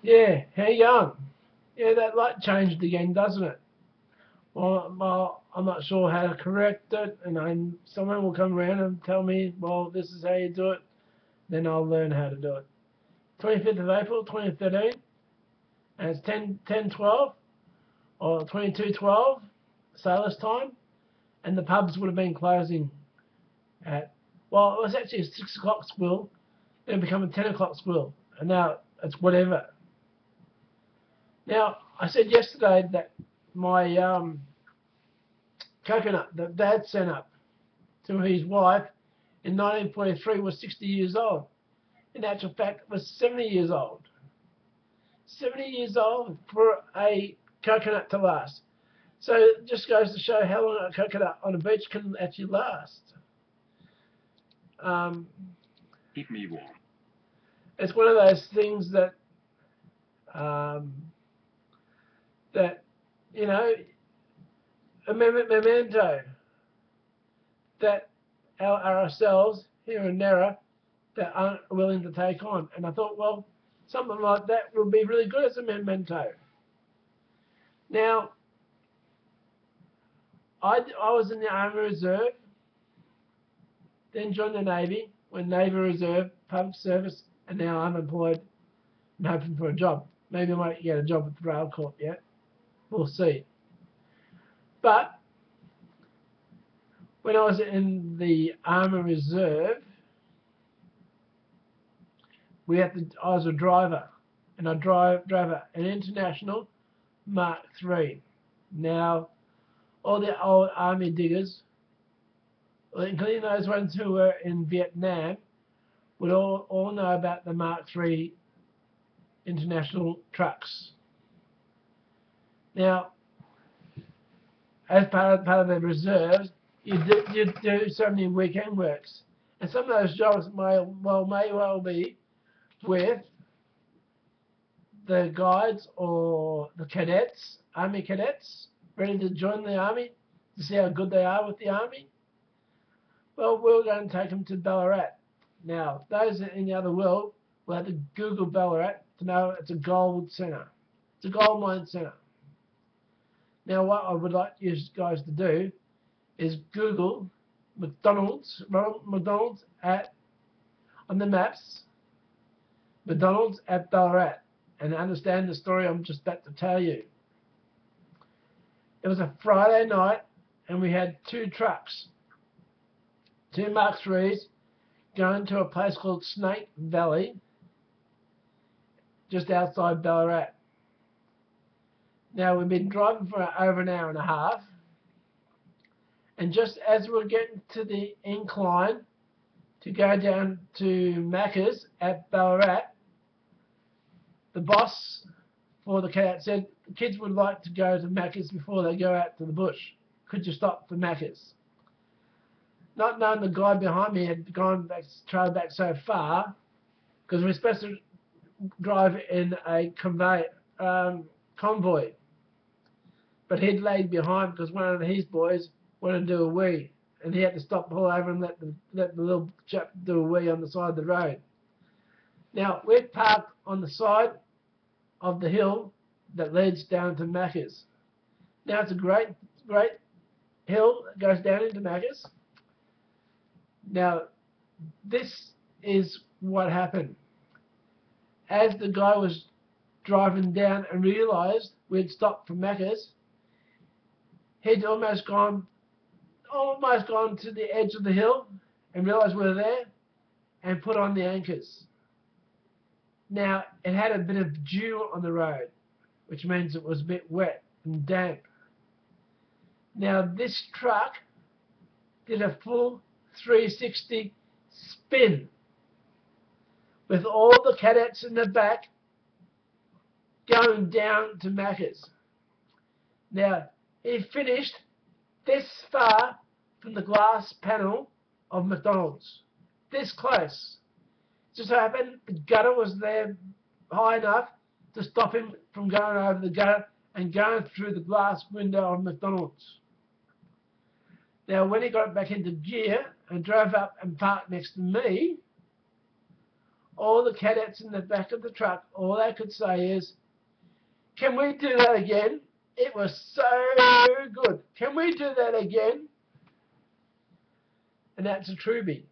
Yeah, how you going? Yeah, that light changed again, doesn't it? Well, I'm not sure how to correct it, and someone will come around and tell me, well, this is how you do it. Then I'll learn how to do it. 25th of April, 2013, and it's 10:12 or 22:12 sailors time, and the pubs would have been closing at, well, it was actually a 6 o'clock school, then it became a 10 o'clock school, and now it's whatever. Now, I said yesterday that my coconut that Dad sent up to his wife in 1943 was 60 years old. In actual fact, it was 70 years old. 70 years old for a coconut to last. So it just goes to show how long a coconut on a beach can actually last. Um, Keep me warm. it's one of those things um, that you know, a memento that ourselves here in Nera that aren't willing to take on. And I thought, well, something like that would be really good as a memento. Now, I was in the Army Reserve, then joined the Navy, went Navy Reserve, public service, and now I'm employed and hoping for a job. Maybe I might get a job with the Rail Corp yet. We'll see. But when I was in the Army Reserve, I was a driver, and I drove an International Mark III. Now, all the old Army diggers, including those ones who were in Vietnam, would all know about the Mark III International trucks. Now, as part of the reserves, you do so many weekend works, and some of those jobs may well be with the guides or the cadets, Army cadets, ready to join the Army to see how good they are with the Army. Well, we're going to take them to Ballarat. Now, those in the other world will have to Google Ballarat to know it's a gold centre. It's a gold mine centre. Now, what I would like you guys to do is Google McDonald's on the maps, McDonald's at Ballarat, and understand the story I'm just about to tell you. It was a Friday night, and we had two trucks, two Mark IIIs, going to a place called Snake Valley, just outside Ballarat. Now, we've been driving for over an hour and a half, and just as we're getting to the incline to go down to Macca's at Ballarat, the boss for the cadet said the kids would like to go to Macca's before they go out to the bush. Could you stop for Macca's? Not knowing the guy behind me had trailed back so far, because we're supposed to drive in a convoy. But he'd lagged behind because one of his boys wanted to do a wee, and he had to stop, pull over, and let the little chap do a wee on the side of the road. Now, we've parked on the side of the hill that leads down to Macca's. Now, it's a great hill that goes down into Macca's. Now, this is what happened. As the guy was driving down and realised we'd stopped for Macca's, he'd almost gone to the edge of the hill and realised we were there and put on the anchors. Now, it had a bit of dew on the road, which means it was a bit wet and damp. Now, this truck did a full 360 spin with all the cadets in the back going down to Macca's. Now, he finished this far from the glass panel of McDonald's. This close. Just so happened the gutter was there high enough to stop him from going over the gutter and going through the glass window of McDonald's. Now, when he got back into gear and drove up and parked next to me, All the cadets in the back of the truck, all they could say is, "Can we do that again? It was so good. Can we do that again?" And that's a truby.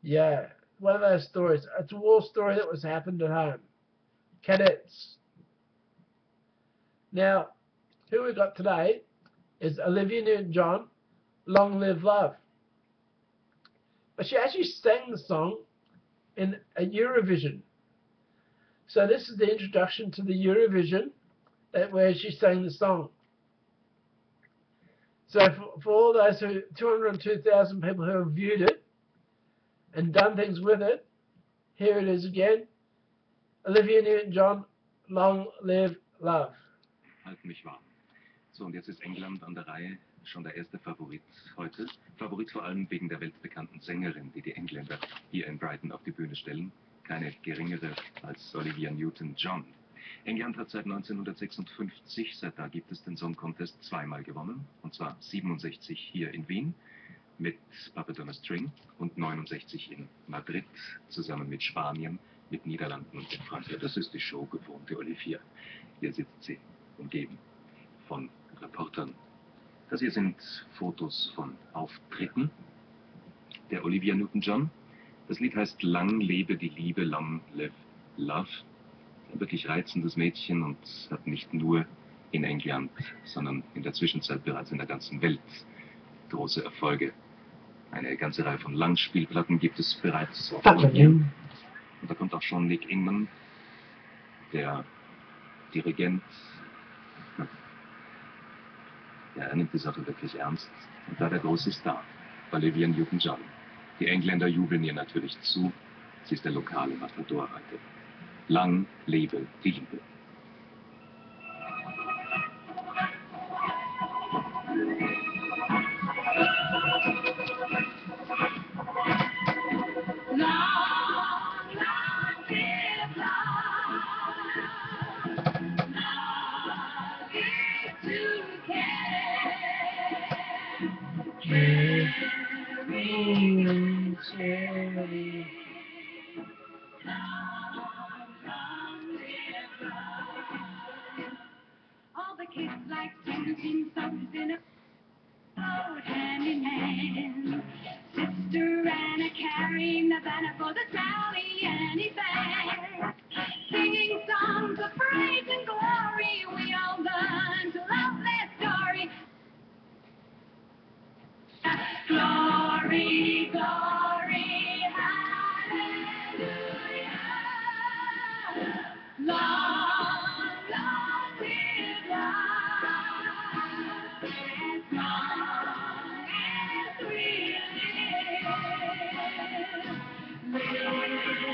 Yeah, one of those stories. It's a war story that was happened at home. Cadets. Now, who we got today is Olivia Newton-John, Long Live Love. But she actually sang the song in a Eurovision. So this is the introduction to the Eurovision, where she sang the song. So for all those 202,000 people who have viewed it and done things with it, here it is again. Olivia Newton-John, Long Live Love. Halt mich warm. So, und jetzt ist England an der Reihe, schon der erste Favorit heute. Favorit vor allem wegen der weltbekannten Sängerin, die die Engländer hier in Brighton auf die Bühne stellen. Keine geringere als Olivia Newton-John. England hat seit 1956, seit da gibt es den Song Contest, zweimal gewonnen. Und zwar 67 hier in Wien mit Puppet on a String und 69 in Madrid, zusammen mit Spanien, mit Niederlanden und mit Frankreich. Das ist die Show gewohnte Olivia. Hier sitzt sie, umgeben von Reportern. Das hier sind Fotos von Auftritten der Olivia Newton-John. Das Lied heißt Lang lebe die Liebe, Long Live Love. Ein wirklich reizendes Mädchen und hat nicht nur in England, sondern in der Zwischenzeit bereits in der ganzen Welt große Erfolge. Eine ganze Reihe von Langspielplatten gibt es bereits von ihr. Und da kommt auch schon Nick Ingman, der Dirigent. Ja, er nimmt die Sache wirklich ernst. Und da der große Star, Olivia Newton-John. Die Engländer jubeln ihr natürlich zu. Sie ist der lokale Matador heute. Lang lebe die Liebe. All the kids like singing songs in a boat hand in hand. Sister Anna carrying the banner for the Sally Annie band. Singing songs of praise and glory, we all learn to love that story. Glory, glory, hallelujah. Long, long live love, as long as we live,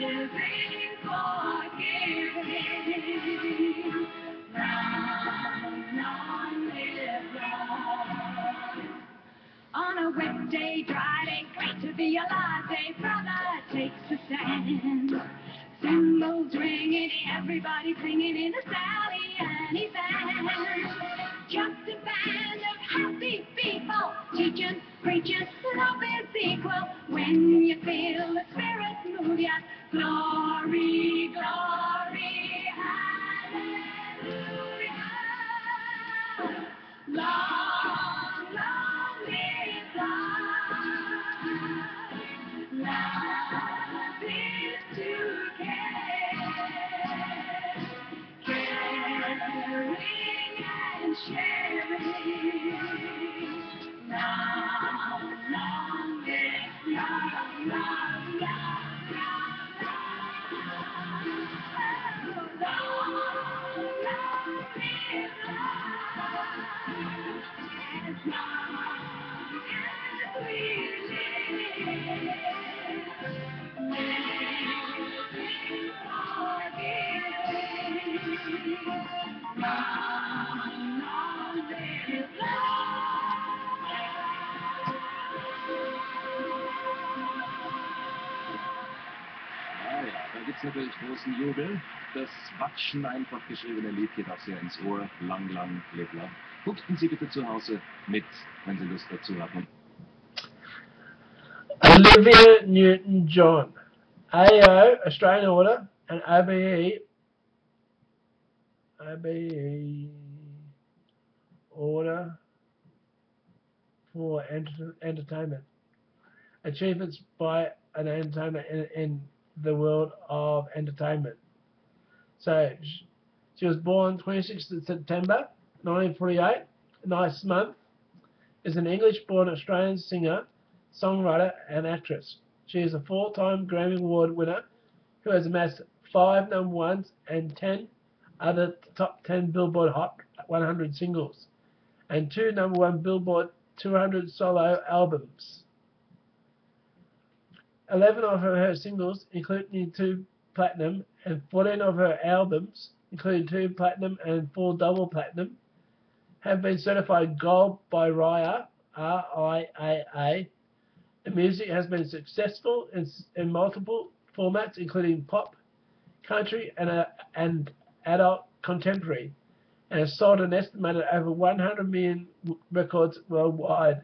living forgiving. Long, long live love. On a wet day, dry day, great to be alive day, brother takes a stand. Cymbals ringing, everybody singing in the Sally Annie band. Just a band of happy people, teaching, preaching, love is equal. When you feel the spirit move ya, glory, glory, hallelujah. Long, long live love. Love is to care, caring and sharing. Long, long live love, love, love, love, love. Long, long live love. As long as we living forgiving. Long, long live Ah ja, da gibt es natürlich großen Jubel. Das Watschen einfach geschriebene Lied geht auch sehr ins Ohr. Lang, lang, live love. Guckten Sie bitte zu Hause mit, wenn Sie Lust dazu haben. Olivia Newton-John. AO, Australian Order, and OBE Order for Entertainment. Achievements by an entertainment in the world of entertainment. So she was born 26th of September 1948, nice month, is an English-born Australian singer, songwriter and actress. She is a 4-time Grammy Award winner who has amassed 5 number ones and 10 other top 10 Billboard Hot 100 singles and 2 number 1 Billboard 200 solo albums. 11 of her singles, including 2 platinum, and 14 of her albums, including 2 platinum and 4 double platinum, have been certified gold by RIAA. The music has been successful in multiple formats, including pop, country, and adult contemporary, and has sold an estimated over 100 million records worldwide.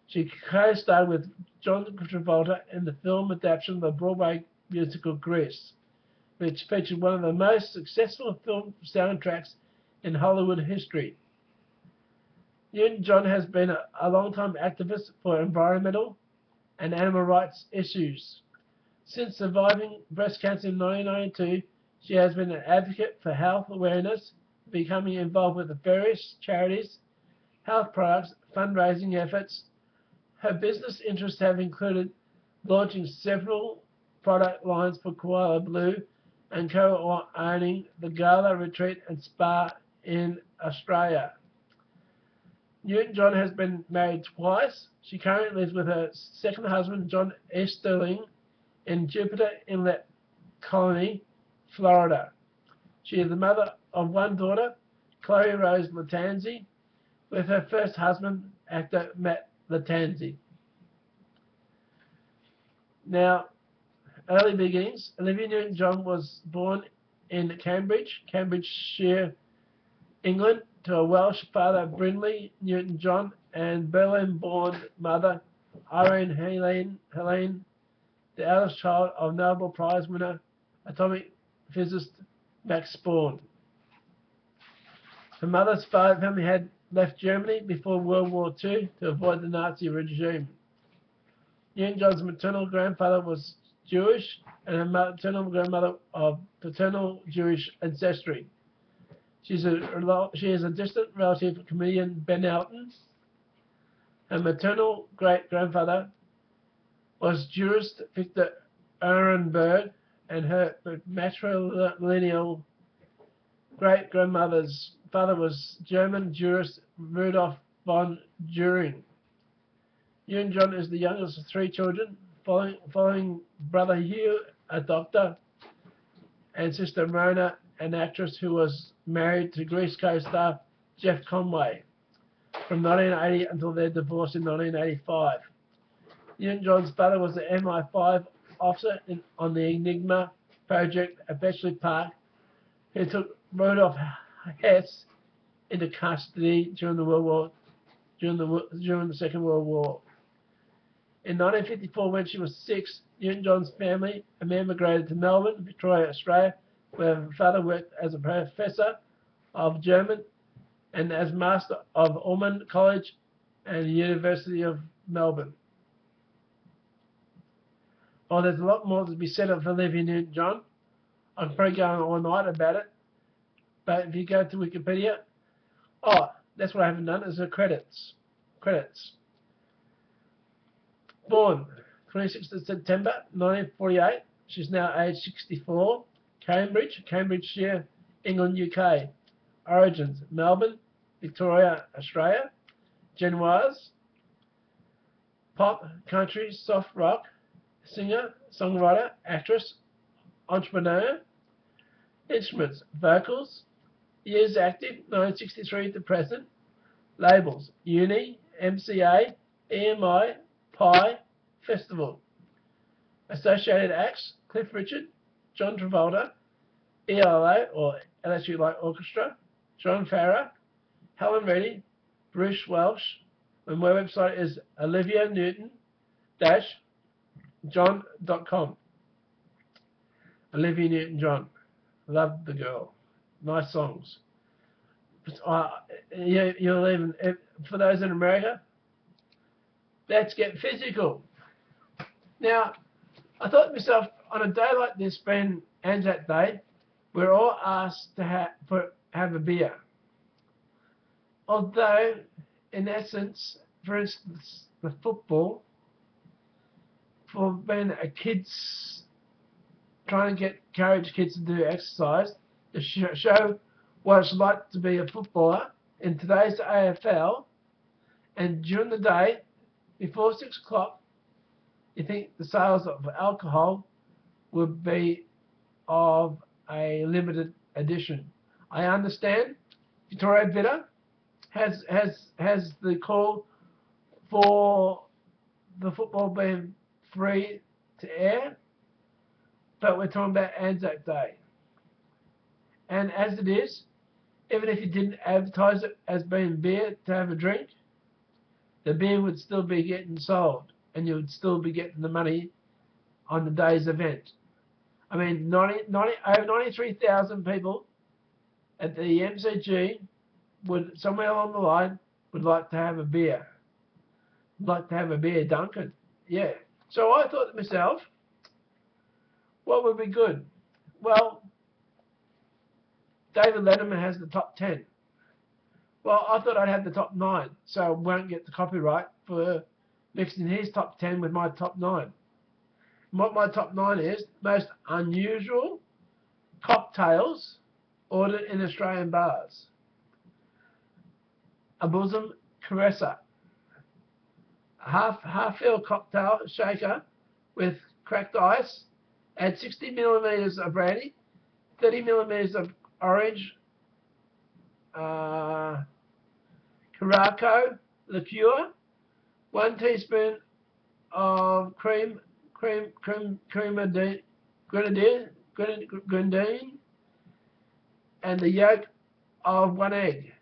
She co-starred with John Travolta in the film adaptation of the Broadway musical Grease, which featured one of the most successful film soundtracks in Hollywood history. Newton-John has been a long-time activist for environmental and animal rights issues. Since surviving breast cancer in 1992, she has been an advocate for health awareness, becoming involved with various charities, health products, fundraising efforts. Her business interests have included launching several product lines for Koala Blue and co-owning the Gala Retreat and Spa in Australia. Newton-John has been married twice. She currently lives with her second husband, John Easterling, in Jupiter Inlet Colony, Florida. She is the mother of 1 daughter, Chloe Rose Lattanzi, with her first husband, actor Matt Lattanzi. Now, early beginnings. Olivia Newton-John was born in Cambridgeshire, England, to a Welsh father, Brindley Newton-John, and Berlin-born mother, Irene Helene, the eldest child of Nobel Prize winner, atomic physicist Max Born. Her mother's family had left Germany before World War II to avoid the Nazi regime. Newton-John's maternal grandfather was Jewish, and her maternal grandmother of paternal Jewish ancestry. She is a distant relative of comedian Ben Elton. Her maternal great-grandfather was jurist Victor Ehrenberg, and her matrilineal great-grandmother's father was German jurist Rudolf von Düring. Newton-John is the youngest of 3 children, following brother Hugh, a doctor, and sister Rona, an actress who was married to Grease co-star Jeff Conway from 1980 until their divorce in 1985. Newton-John's father was the MI5 officer on the Enigma project at Bletchley Park, who took Rudolf Hess into custody during the Second World War. In 1954, when she was 6, Newton-John's family emigrated to Melbourne, Victoria, Australia, where her father worked as a professor of German and as master of Ormond College and the University of Melbourne. Oh, there's a lot more to be said of Olivia Newton-John. I'm probably going all night about it. But if you go to Wikipedia, that's what I haven't done, is the credits. Born 26th of September 1948. She's now age 64. Cambridgeshire, England, UK. Origins: Melbourne, Victoria, Australia. Genres: pop, country, soft rock. Singer, songwriter, actress, entrepreneur. Instruments: vocals. Years active: 1963 to present. Labels: Uni, MCA, EMI, Pi, Festival. Associated acts: Cliff Richard, John Travolta, ELO or Electric Light Orchestra, John Farrar, Helen Reddy, Bruce Welsh. And my website is olivianewton-john.com. Olivia Newton-John. Loved the girl. Nice songs. You'll even, for those in America, let's get physical. Now, I thought to myself, on a day like this, being Anzac Day, we're all asked to have a beer. Although, in essence, for instance, the football, for being a kids, trying to encourage kids to do exercise, to show what it's like to be a footballer in today's AFL, and during the day, before 6 o'clock, you think the sales of alcohol would be of a limited edition. I understand Victoria Bitter has the call for the football being free to air, but we're talking about Anzac Day. And as it is, even if you didn't advertise it as being beer to have a drink, the beer would still be getting sold, and you would still be getting the money on the day's event. I mean, over 93,000 people at the MCG would, somewhere along the line, would like to have a beer. Like to have a beer, Duncan. Yeah. So I thought to myself, what would be good? Well, David Letterman has the top 10. Well, I thought I'd have the top 9, so I won't get the copyright for mixing his top 10 with my top 9. What my top 9 is, most unusual cocktails ordered in Australian bars. A bosom caresser. A half-filled cocktail shaker with cracked ice. Add 60 milliliters of brandy, 30 milliliters of orange Caraco liqueur, 1 teaspoon of grenadine, and the yolk of 1 egg.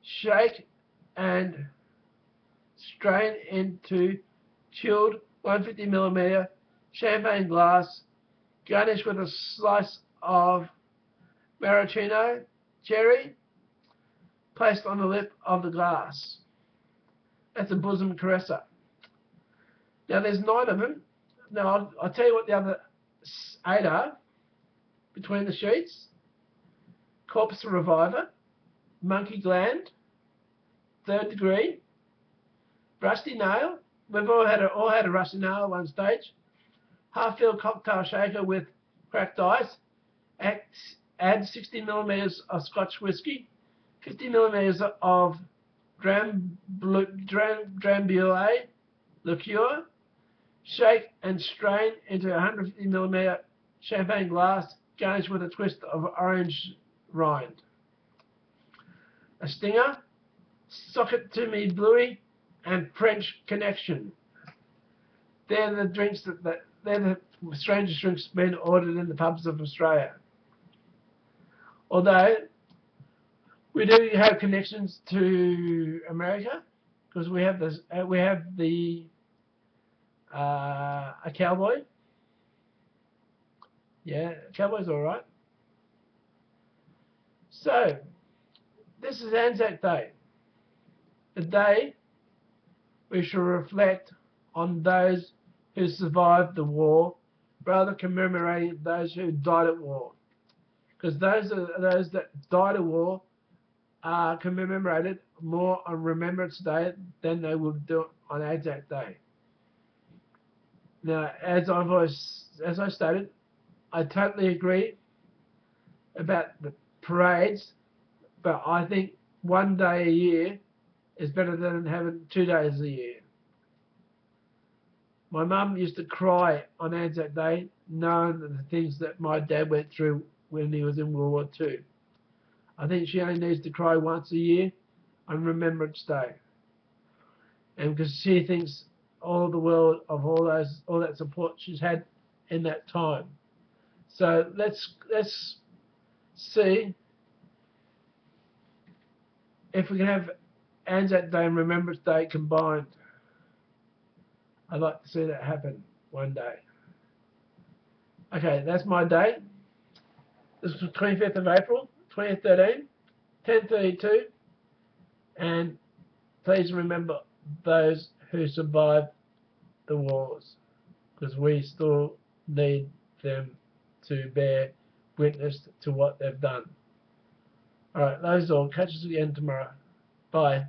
Shake and strain into chilled 150 milliliter champagne glass. Garnish with a slice of maraschino cherry placed on the lip of the glass. That's a bosom caresser. Now there's 9 of them. Now I'll tell you what the other 8 are. Between the Sheets, Corpse Reviver, Monkey Gland, Third Degree, Rusty Nail. We've all had a rusty nail at one stage. Half-filled cocktail shaker with cracked ice. Add 60 milliliters of Scotch whiskey, 50 milliliters of Drambuie liqueur. Shake and strain into a 150 milliliter champagne glass. Garnish with a twist of orange rind. A Stinger, Socket to Me Bluey, and French Connection. They're the drinks they're the strangest drinks being ordered in the pubs of Australia. Although we do have connections to America, because we have a cowboy. Yeah, a cowboy's all right. So this is Anzac Day, the day we should reflect on those who survived the war, rather commemorating those who died at war, because those that died at war are commemorated more on Remembrance Day than they would do on Anzac Day. Now, as I stated, I totally agree about the parades, but I think 1 day a year is better than having 2 days a year. My mum used to cry on Anzac Day, knowing the things that my dad went through when he was in World War II. I think she only needs to cry once a year on Remembrance Day, and because she thinks all the world of all that support she's had in that time. So let's see if we can have Anzac Day and Remembrance Day combined. I'd like to see that happen one day. Okay, that's my day. This was 25th of April, 2013, 10:32, and please remember those who survived the wars, because we still need them to bear witness to what they've done. Alright, that is all. Catch us again tomorrow. Bye.